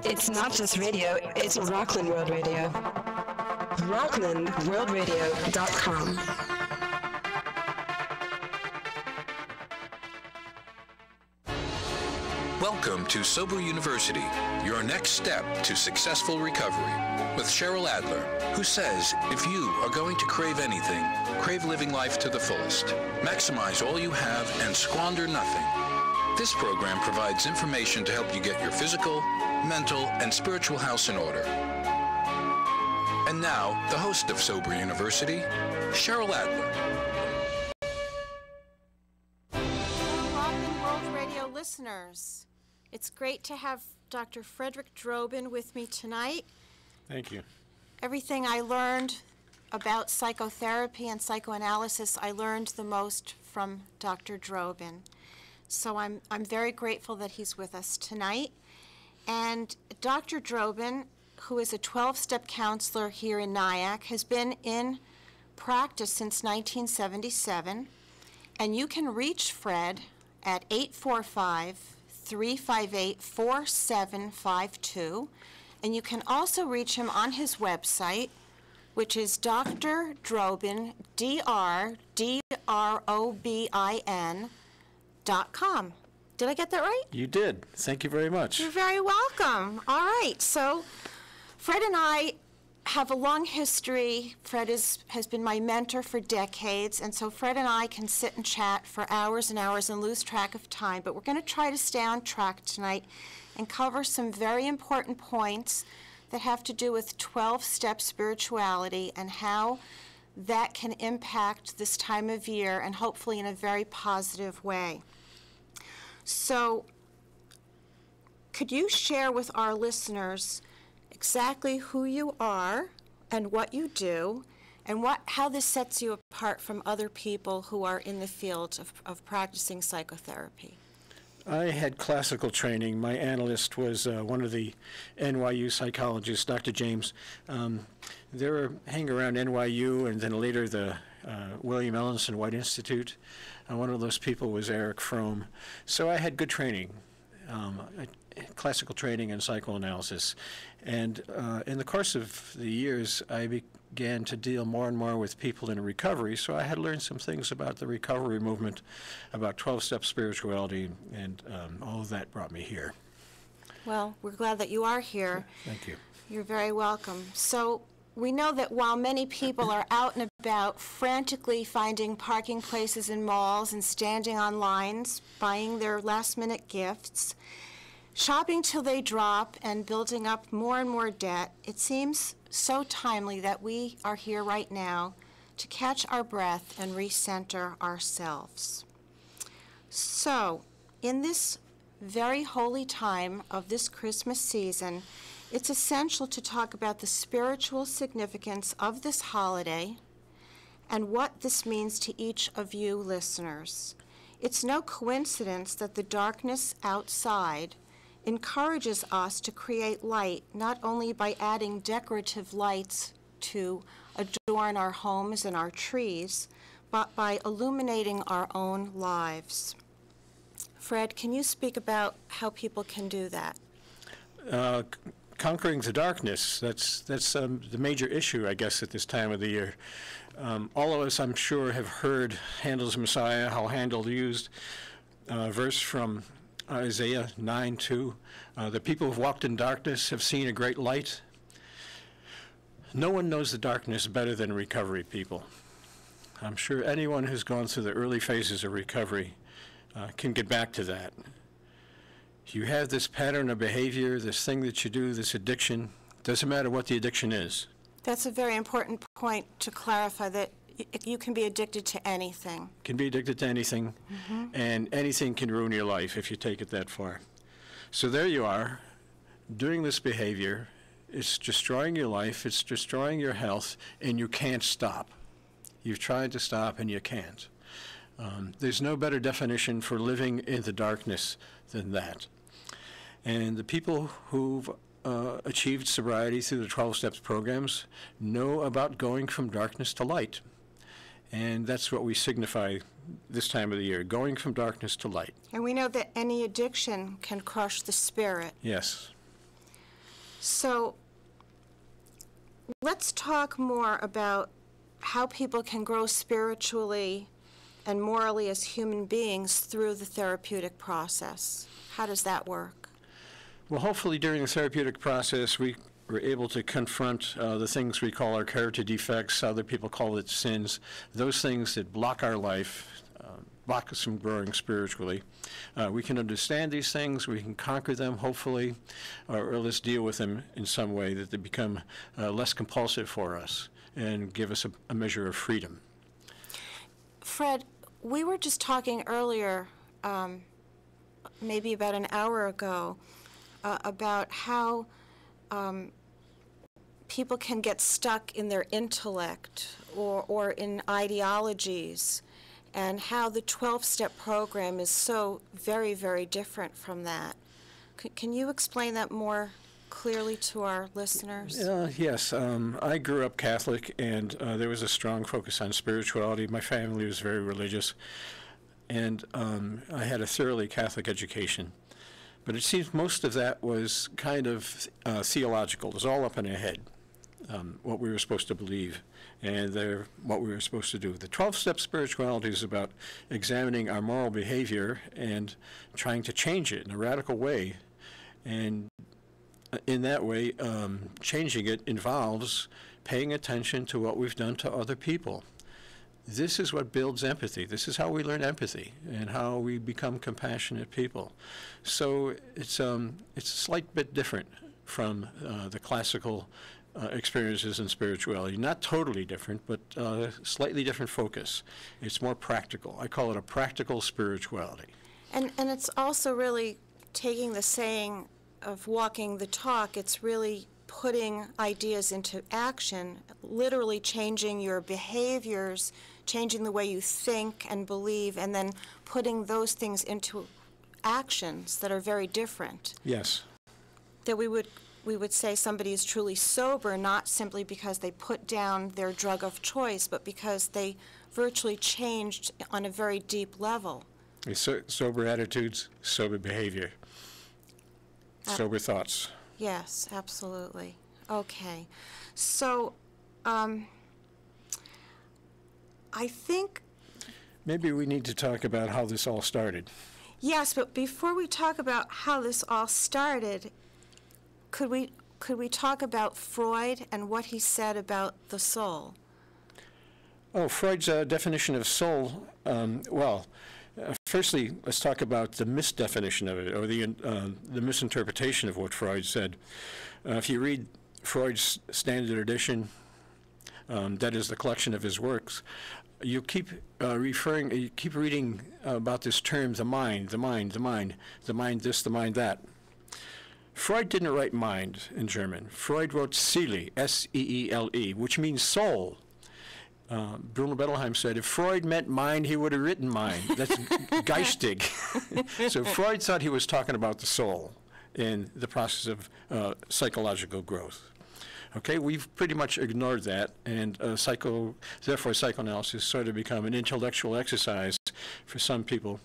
It's not just radio, it's Rockland World Radio. RocklandWorldRadio.com. Welcome to Sober University, your next step to successful recovery, with Cheryl Adler, who says if you are going to crave anything, crave living life to the fullest. Maximize all you have and squander nothing. This program provides information to help you get your physical, mental, and spiritual house in order. And now, the host of Sober University, Cheryl Adler. Rockland World Radio listeners, it's great to have Dr. Frederick Drobin with me tonight. Thank you. Everything I learned about psychotherapy and psychoanalysis, I learned the most from Dr. Drobin. So I'm very grateful that he's with us tonight. And Dr. Drobin, who is a 12-step counselor here in Nyack, has been in practice since 1977. And you can reach Fred at 845-358-4752. And you can also reach him on his website, which is Dr. Drobin, DrDrobin.com. Did I get that right? You did. Thank you very much. You're very welcome. All right. So Fred and I have a long history. Fred has been my mentor for decades, and so Fred and I can sit and chat for hours and hours and lose track of time, but we're going to try to stay on track tonight and cover some very important points that have to do with 12-step spirituality and how that can impact this time of year, and hopefully in a very positive way. So, could you share with our listeners exactly who you are and what you do, and how this sets you apart from other people who are in the field of practicing psychotherapy? I had classical training. My analyst was one of the NYU psychologists, Dr. James. They were hanging around NYU and then later the William Ellenson White Institute. One of those people was Eric Fromm. So I had good training, classical training in psychoanalysis. And in the course of the years, I began to deal more and more with people in recovery, so I had learned some things about the recovery movement, about 12-step spirituality, and all of that brought me here. Well, we're glad that you are here. Thank you. You're very welcome. So we know that while many people are out and about frantically finding parking places in malls and standing on lines, buying their last-minute gifts, shopping till they drop and building up more and more debt, it seems so timely that we are here right now to catch our breath and recenter ourselves. So, in this very holy time of this Christmas season, it's essential to talk about the spiritual significance of this holiday and what this means to each of you listeners. It's no coincidence that the darkness outside encourages us to create light, not only by adding decorative lights to adorn our homes and our trees, but by illuminating our own lives. Fred, can you speak about how people can do that? Conquering the darkness, that's the major issue, I guess, at this time of the year. All of us, I'm sure, have heard Handel's Messiah, how Handel used a verse from Isaiah 9:2. The people who've walked in darkness have seen a great light. No one knows the darkness better than recovery people. I'm sure anyone who's gone through the early phases of recovery can get back to that. You have this pattern of behavior, this thing that you do, this addiction. Doesn't matter what the addiction is. That's a very important point to clarify, that you can be addicted to anything. Can be addicted to anything, and anything can ruin your life if you take it that far. So there you are, doing this behavior. It's destroying your life, it's destroying your health, and you can't stop. You've tried to stop, and you can't. There's no better definition for living in the darkness than that. And the people who've achieved sobriety through the 12 Steps programs know about going from darkness to light. And that's what we signify this time of the year, going from darkness to light. And we know that any addiction can crush the spirit. Yes. So let's talk more about how people can grow spiritually and morally as human beings through the therapeutic process. How does that work? Well, hopefully during the therapeutic process, we were able to confront the things we call our character defects, other people call it sins, those things that block our life, block us from growing spiritually. We can understand these things, we can conquer them, hopefully, or let's deal with them in some way that they become less compulsive for us and give us a measure of freedom. Fred, we were just talking earlier, maybe about an hour ago, about how people can get stuck in their intellect or in ideologies, and how the 12-step program is so very, very different from that. Can you explain that more clearly to our listeners? Yes. I grew up Catholic, and there was a strong focus on spirituality. My family was very religious, and I had a thoroughly Catholic education. But it seems most of that was kind of theological. It was all up in our head, what we were supposed to believe and what we were supposed to do. The 12-step spirituality is about examining our moral behavior and trying to change it in a radical way. And in that way, changing it involves paying attention to what we've done to other people. This is what builds empathy. This is how we learn empathy and how we become compassionate people. So it's a slight bit different from the classical experiences in spirituality. Not totally different, but slightly different focus. It's more practical. I call it a practical spirituality. And it's also really taking the saying of walking the talk. It's really putting ideas into action, literally changing your behaviors, changing the way you think and believe, and then putting those things into actions that are very different. Yes. That we would say somebody is truly sober, not simply because they put down their drug of choice, but because they virtually changed on a very deep level. Sober attitudes, sober behavior, sober thoughts. Yes, absolutely. Okay. So, I think... Maybe we need to talk about how this all started. Yes, but before we talk about how this all started, could we talk about Freud and what he said about the soul? Oh, Freud's definition of soul, firstly, let's talk about the misdefinition of it, or the misinterpretation of what Freud said. If you read Freud's standard edition, that is the collection of his works, you keep reading about this term, the mind, the mind, the mind, the mind this, the mind that. Freud didn't write mind in German. Freud wrote Seele, S-E-E-L-E, which means soul. Bruno Bettelheim said, if Freud meant mind, he would have written mind. That's geistig. So Freud thought he was talking about the soul in the process of psychological growth. Okay, we've pretty much ignored that, and therefore psychoanalysis sort of become an intellectual exercise for some people.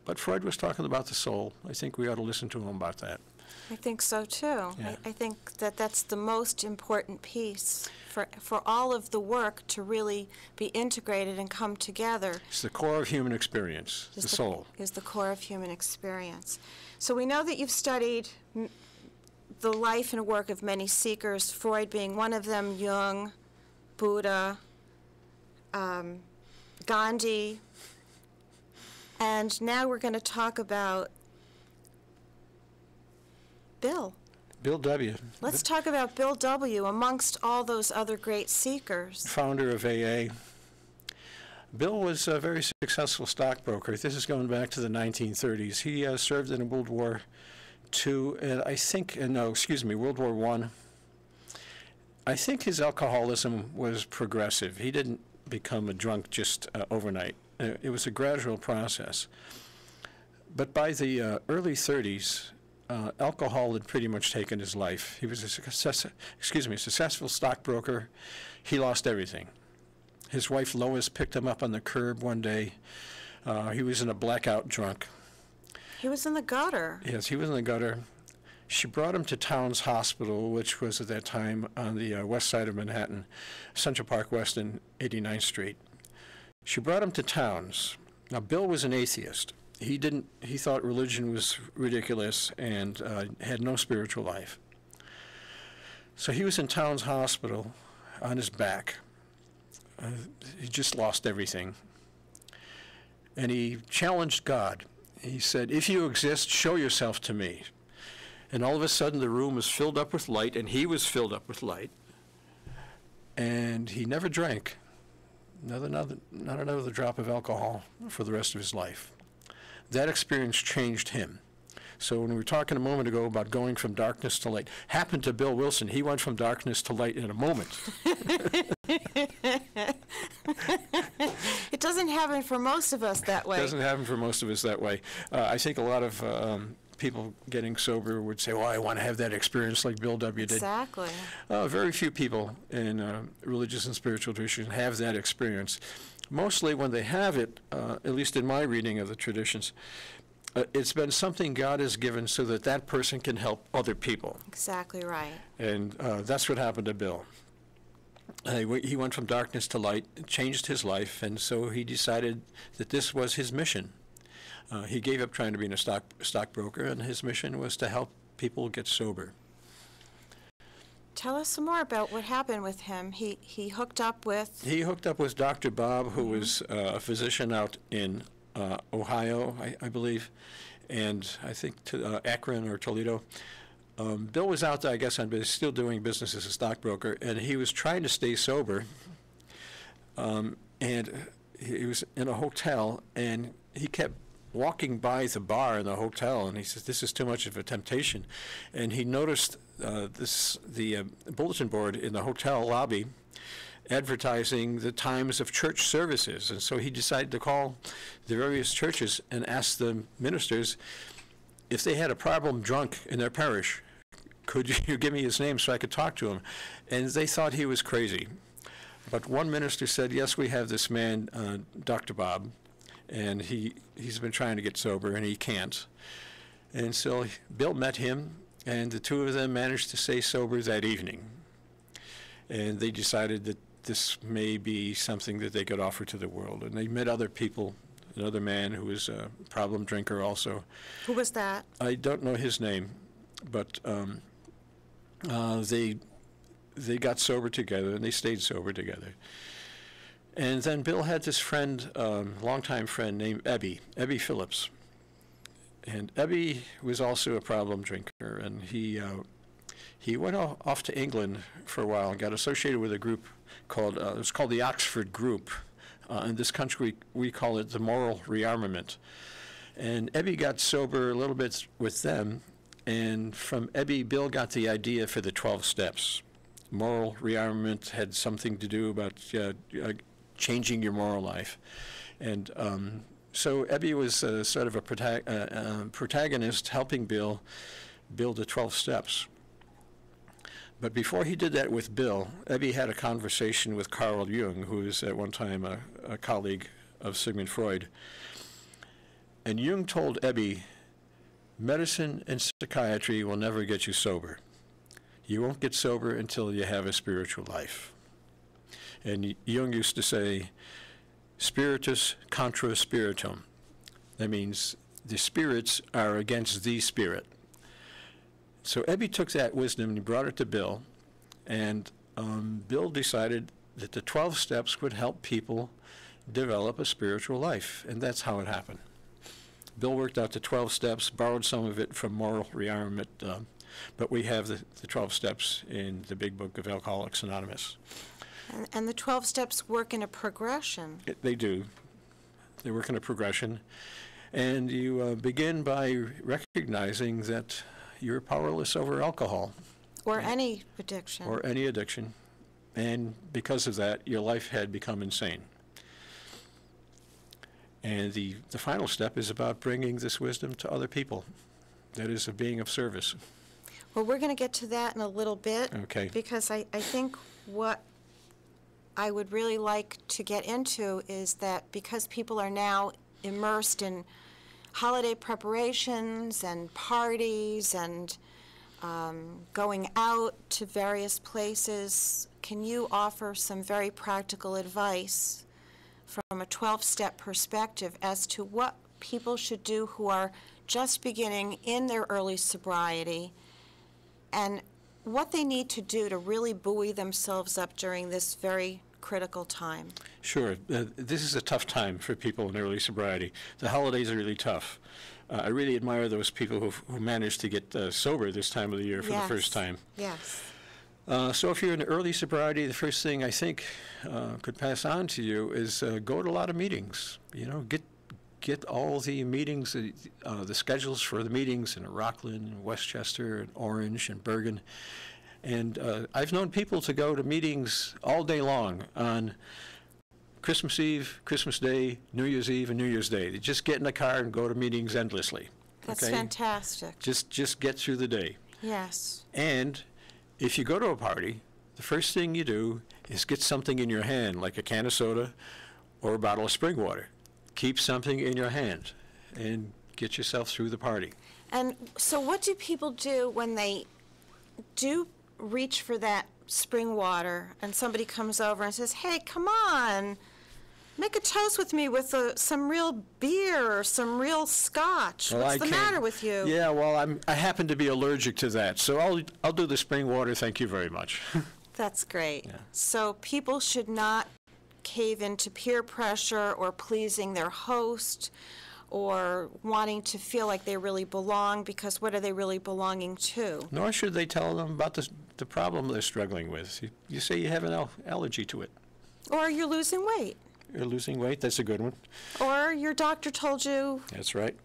But Freud was talking about the soul. I think we ought to listen to him about that. I think so, too. Yeah. I think that that's the most important piece for all of the work to really be integrated and come together. It's the core of human experience, the soul. Is the core of human experience. So we know that you've studied the life and work of many seekers, Freud being one of them, Jung, Buddha, Gandhi, and now we're going to talk about Bill. Bill W. Let's talk about Bill W. amongst all those other great seekers. Founder of AA. Bill was a very successful stockbroker. This is going back to the 1930s. He served in World War II, and World War I. I think his alcoholism was progressive. He didn't become a drunk just overnight. It was a gradual process. But by the early 30s, alcohol had pretty much taken his life. He was a successful stockbroker. He lost everything. His wife Lois picked him up on the curb one day. He was in a blackout drunk. He was in the gutter. Yes, he was in the gutter. She brought him to Towns Hospital, which was at that time on the west side of Manhattan, Central Park West and 89th Street. She brought him to Towns. Now, Bill was an atheist. He thought religion was ridiculous and had no spiritual life. So he was in Towns Hospital on his back. He just lost everything. And he challenged God. He said, "If you exist, show yourself to me." And all of a sudden, the room was filled up with light, and he was filled up with light. And he never drank, not another drop of alcohol for the rest of his life. That experience changed him. So when we were talking a moment ago about going from darkness to light, happened to Bill Wilson. He went from darkness to light in a moment. It doesn't happen for most of us that way. It doesn't happen for most of us that way. I think a lot of people getting sober would say, well, I want to have that experience like Bill W. did. Exactly. Very few people in religious and spiritual traditions have that experience. Mostly when they have it, at least in my reading of the traditions, it's been something God has given so that that person can help other people. Exactly right. And that's what happened to Bill. He went from darkness to light, changed his life, and so he decided that this was his mission. He gave up trying to be a stockbroker, and his mission was to help people get sober. Tell us some more about what happened with him. He hooked up with... He hooked up with Dr. Bob, who was a physician out in Ohio, I believe, and I think Akron or Toledo. Bill was out there, I guess, still doing business as a stockbroker, and he was trying to stay sober. And he was in a hotel, and he kept walking by the bar in the hotel, and he says, "This is too much of a temptation." And he noticed the bulletin board in the hotel lobby advertising the times of church services. And so he decided to call the various churches and ask the ministers if they had a problem drunk in their parish. Could you give me his name so I could talk to him? And they thought he was crazy. But one minister said, "Yes, we have this man, Dr. Bob, and he's been trying to get sober, and he can't." And so Bill met him, and the two of them managed to stay sober that evening. And they decided that this may be something that they could offer to the world. And they met other people, another man who was a problem drinker also. Who was that? I don't know his name, but they got sober together, and they stayed sober together. And then Bill had this friend, longtime friend named Ebby Phillips. And Ebby was also a problem drinker, and he went off to England for a while and got associated with a group called, it was called the Oxford Group. In this country, we call it the Moral Rearmament. And Ebby got sober a little bit with them, and from Ebby, Bill got the idea for the 12 steps. Moral rearmament had something to do about changing your moral life. And so Ebby was sort of a protagonist helping Bill build the 12 steps. But before he did that with Bill, Ebby had a conversation with Carl Jung, who was at one time a colleague of Sigmund Freud. And Jung told Ebby, "Medicine and psychiatry will never get you sober. You won't get sober until you have a spiritual life." And Jung used to say, "Spiritus contra spiritum." That means the spirits are against the spirit. So Ebby took that wisdom and he brought it to Bill, and Bill decided that the 12 steps would help people develop a spiritual life, and that's how it happened. Bill worked out the 12 steps, borrowed some of it from Moral Rearmament, but we have the 12 steps in the big book of Alcoholics Anonymous. And the 12 steps work in a progression. They do. They work in a progression. And you begin by recognizing that you're powerless over alcohol. Or any addiction. Or any addiction. And because of that, your life had become insane. And the final step is about bringing this wisdom to other people. That is, of being of service. Well, we're going to get to that in a little bit. Okay. Because I think what I would really like to get into is that because people are now immersed in holiday preparations and parties and going out to various places, can you offer some very practical advice from a 12-step perspective as to what people should do who are just beginning in their early sobriety and what they need to do to really buoy themselves up during this very critical time? Sure. This is a tough time for people in early sobriety. The holidays are really tough. I really admire those people who managed to get sober this time of the year for the first time. Yes. So if you're in early sobriety, the first thing I think could pass on to you is go to a lot of meetings. You know, get all the meetings, the schedules for the meetings in Rockland, and Westchester, and Orange, and Bergen. And I've known people to go to meetings all day long on Christmas Eve, Christmas Day, New Year's Eve, and New Year's Day. They just get in a car and go to meetings endlessly. That's fantastic. Just get through the day. Yes. And if you go to a party, the first thing you do is get something in your hand, like a can of soda or a bottle of spring water. Keep something in your hand and get yourself through the party. And so what do people do when they do reach for that spring water and somebody comes over and says, hey, come on, make a toast with me with some real beer or some real scotch? Well, What's the matter with you? Yeah, well, I happen to be allergic to that, so I'll do the spring water, thank you very much. That's great. Yeah. So people should not cave into peer pressure or pleasing their host or wanting to feel like they really belong, because what are they really belonging to? Nor should they tell them about the problem they're struggling with. You say you have an allergy to it. Or you're losing weight. You're losing weight, that's a good one. Or your doctor told you That's right.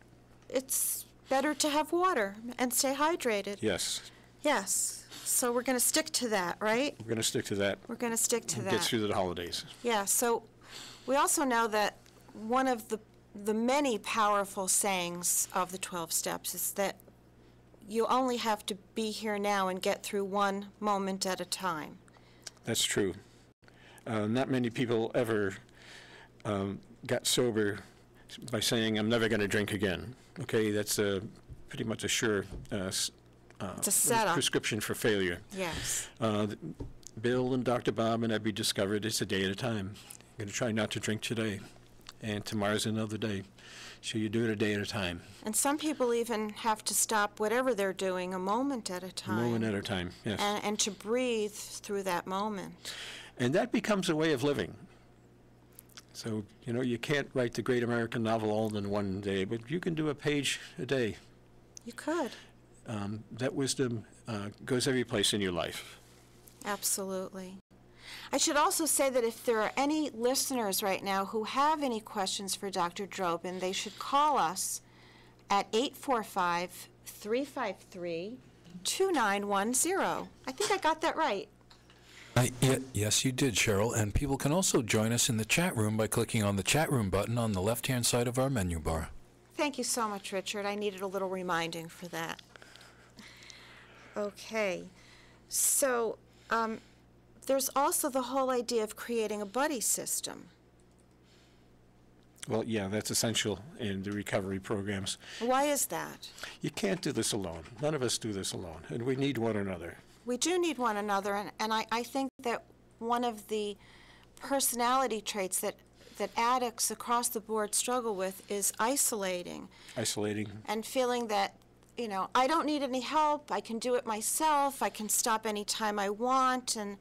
it's better to have water and stay hydrated. Yes, Yes. So we're going to stick to that, right? we're going to stick to that. We're going to stick to and that. Get through the holidays. Yeah, so we also know that one of the many powerful sayings of the 12 steps is that you only have to be here now and get through one moment at a time. That's true. Not many people ever got sober by saying, I'm never going to drink again. Okay, that's pretty much a sure It's a setup. prescription for failure. Yes. Bill and Dr. Bob and Abby discovered it's a day at a time. I'm going to try not to drink today, and tomorrow's another day. So you do it a day at a time. And some people even have to stop whatever they're doing a moment at a time. A moment at a time, yes. And to breathe through that moment. And that becomes a way of living. So, you know, you can't write the great American novel all in one day, but you can do a page a day. You could. That wisdom goes every place in your life. Absolutely. I should also say that if there are any listeners right now who have any questions for Dr. Drobin, they should call us at 845-353-2910. I think I got that right. Yes, you did, Cheryl. And people can also join us in the chat room by clicking on the chat room button on the left-hand side of our menu bar. Thank you so much, Richard. I needed a little reminding for that. Okay. So, there's also the whole idea of creating a buddy system. Well, yeah, that's essential in the recovery programs. Why is that? You can't do this alone. None of us do this alone, and we need one another. We do need one another, and I think that one of the personality traits that addicts across the board struggle with is isolating. Isolating. And feeling that, you know, I don't need any help, I can do it myself, I can stop anytime I want, and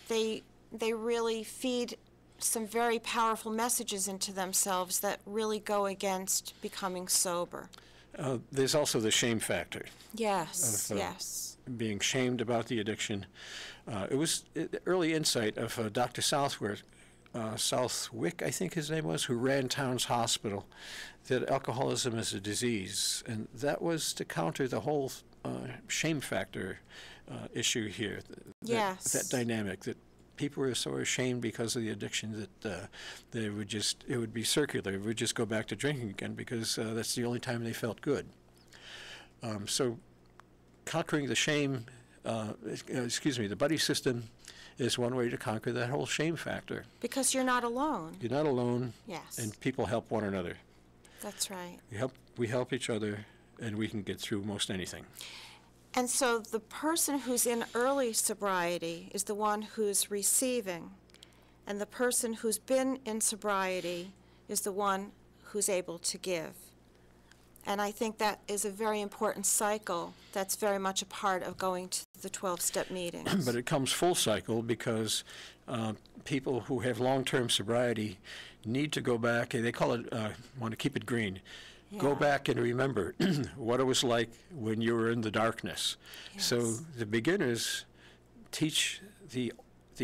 they really feed some very powerful messages into themselves that really go against becoming sober. There's also the shame factor. Yes, of, yes. Being shamed about the addiction. It was the early insight of Dr. Southwick, I think his name was, who ran Towns Hospital, that alcoholism is a disease. And that was to counter the whole shame factor issue here. Yes. That dynamic, that people were so ashamed because of the addiction that it would be circular. It would just go back to drinking again because that's the only time they felt good. So conquering the shame, the buddy system is one way to conquer that whole shame factor. Because you're not alone. You're not alone. Yes. And people help one another. That's right. We help each other, and we can get through most anything. And so the person who's in early sobriety is the one who's receiving, and the person who's been in sobriety is the one who's able to give. And I think that is a very important cycle that's very much a part of going to the 12-step meetings. But it comes full cycle because people who have long-term sobriety need to go back, and they call it, want to keep it green. Go Yeah. back and remember what it was like when you were in the darkness. So Yes. the beginners teach the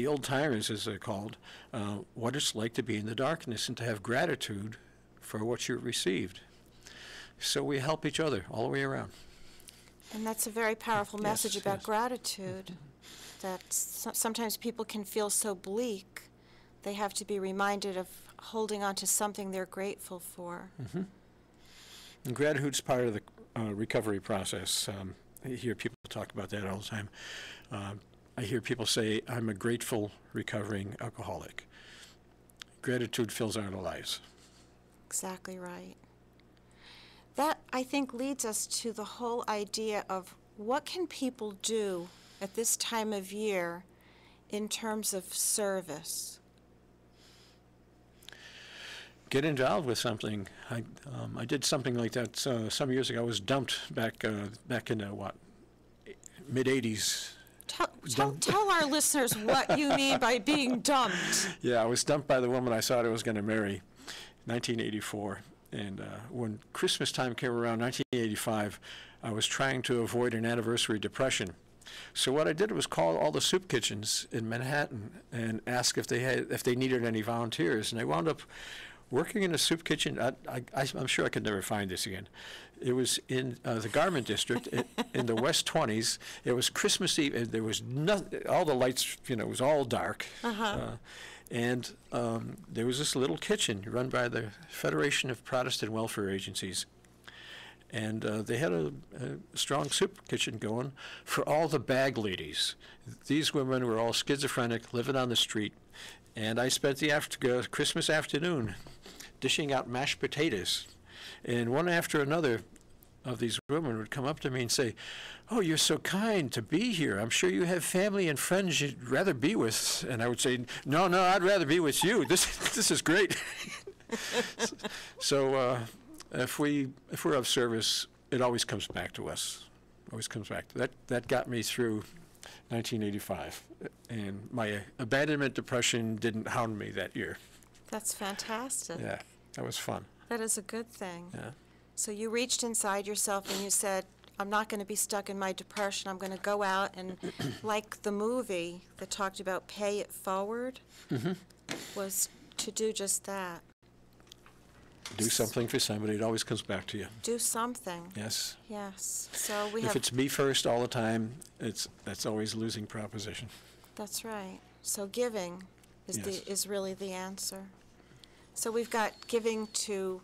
old-timers, as they're called, what it's like to be in the darkness and to have gratitude for what you've received. So we help each other all the way around. And that's a very powerful Yes, message about yes. gratitude, that sometimes people can feel so bleak, they have to be reminded of holding on to something they're grateful for. And gratitude's part of the recovery process. I hear people talk about that all the time. I hear people say, I'm a grateful recovering alcoholic. Gratitude fills our lives. Exactly right. That, I think, leads us to the whole idea of what can people do at this time of year in terms of service? Get involved with something. I did something like that some years ago. I was dumped back in the, mid-'80s. Tell our listeners what you mean by being dumped. Yeah, I was dumped by the woman I thought I was going to marry, 1984. And when Christmas time came around, 1985, I was trying to avoid an anniversary depression. So what I did was call all the soup kitchens in Manhattan and ask if they needed any volunteers. And I wound up working in a soup kitchen. I'm sure I could never find this again. It was in the Garment District in the West 20s. It was Christmas Eve, and there was all the lights, it was all dark. And there was this little kitchen run by the Federation of Protestant Welfare Agencies. And they had a strong soup kitchen going for all the bag ladies. These women were all schizophrenic, living on the street. And I spent the Christmas afternoon dishing out mashed potatoes. And one after another of these women would come up to me and say, "Oh, you're so kind to be here. I'm sure you have family and friends you'd rather be with." And I would say, No, I'd rather be with you. This is great." So if we're of service, it always comes back to us. Always comes back. That got me through 1985. And my abandonment depression didn't hound me that year. That's fantastic. Yeah, that was fun. That is a good thing. Yeah. So you reached inside yourself and you said, I'm not going to be stuck in my depression. I'm going to go out and, like the movie that talked about pay it forward, was to do just that. Do something for somebody. It always comes back to you. Do something. Yes. Yes. So we If have. it's me first all the time, that's always a losing proposition. That's right. So giving is Yes. is really the answer. So we've got giving to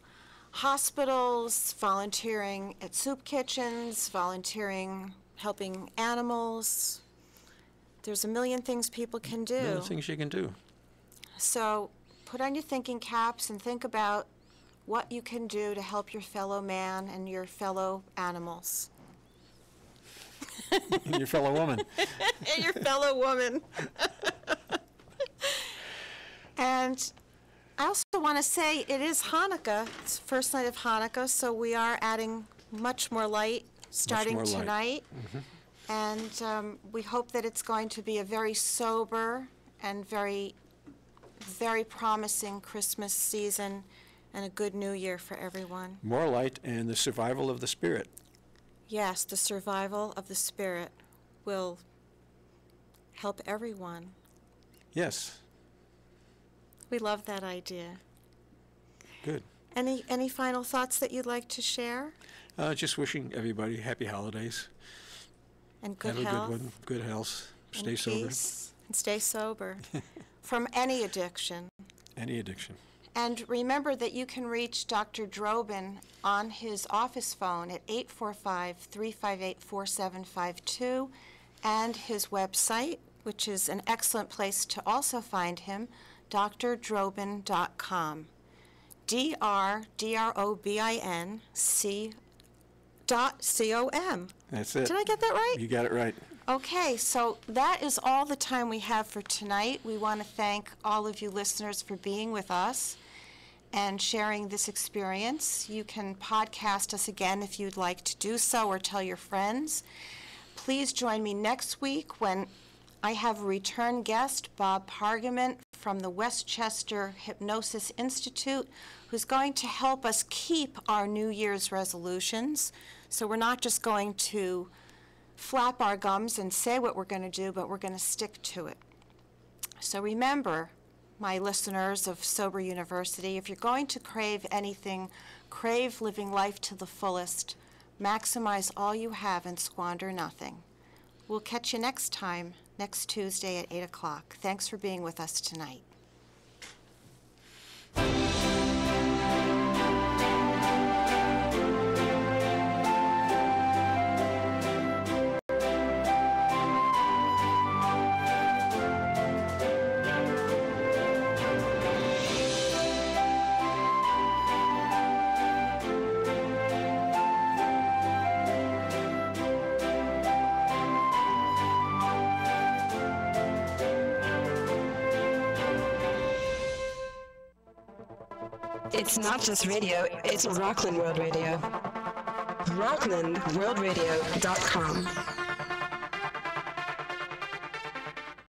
hospitals, volunteering at soup kitchens, volunteering, helping animals. There's a million things people can do. There are things you can do. So put on your thinking caps and think about what you can do to help your fellow man and your fellow animals. And your fellow woman. And your fellow woman. And I also want to say it is Hanukkah. It's the first night of Hanukkah, so we are adding much more light starting more light. tonight. And we hope that it's going to be a very sober and very, very promising Christmas season and a good New Year for everyone. More light and the survival of the spirit. Yes, the survival of the spirit will help everyone. Yes. We love that idea. Good. Any final thoughts that you'd like to share? Just wishing everybody happy holidays. And good Have health. a good one. Good health. and Stay sober. peace, and stay sober from any addiction. Any addiction. And remember that you can reach Dr. Drobin on his office phone at 845-358-4752 and his website, which is an excellent place to also find him, drdrobin.com. DROBIN, That's it. Did I get that right? You got it right. Okay, so that is all the time we have for tonight. We want to thank all of you listeners for being with us and sharing this experience. You can podcast us again if you'd like to do so, or tell your friends. Please join me next week when I have a return guest, Bob Pargament from the Westchester Hypnosis Institute, who's going to help us keep our New Year's resolutions. So we're not just going to flap our gums and say what we're going to do, but we're going to stick to it. So remember, my listeners of Sober University, if you're going to crave anything, crave living life to the fullest, maximize all you have and squander nothing. We'll catch you next time, next Tuesday at 8 o'clock. Thanks for being with us tonight. It's not just radio, it's Rockland World Radio. RocklandWorldRadio.com.